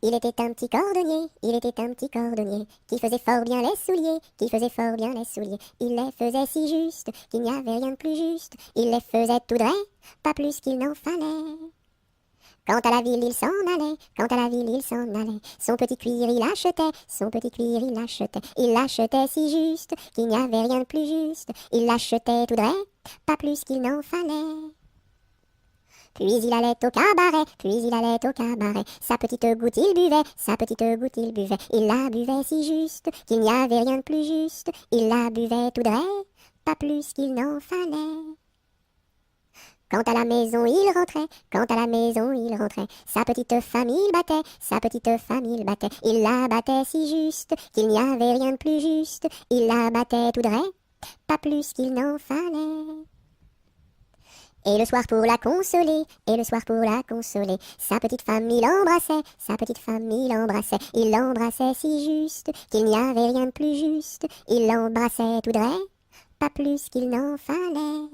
Il était un petit cordonnier, il était un petit cordonnier, qui faisait fort bien les souliers, qui faisait fort bien les souliers. Il les faisait si juste, qu'il n'y avait rien de plus juste. Il les faisait tout droit, pas plus qu'il n'en fallait. Quant à la ville, il s'en allait, quant à la ville, il s'en allait. Son petit cuir, il achetait, son petit cuir, il achetait. Il l'achetait si juste, qu'il n'y avait rien de plus juste. Il l'achetait tout droit, pas plus qu'il n'en fallait. Puis il allait au cabaret, puis il allait au cabaret. Sa petite goutte il buvait, sa petite goutte il buvait. Il la buvait si juste, qu'il n'y avait rien de plus juste. Il la buvait tout droit, pas plus qu'il n'en fallait. Quant à la maison, il rentrait, quant à la maison, il rentrait. Sa petite famille battait, sa petite famille battait. Il la battait si juste, qu'il n'y avait rien de plus juste. Il la battait tout droit, pas plus qu'il n'en fallait. Et le soir pour la consoler, et le soir pour la consoler, sa petite femme il embrassait, sa petite femme il embrassait. Il l'embrassait si juste, qu'il n'y avait rien de plus juste. Il l'embrassait tout droit, pas plus qu'il n'en fallait.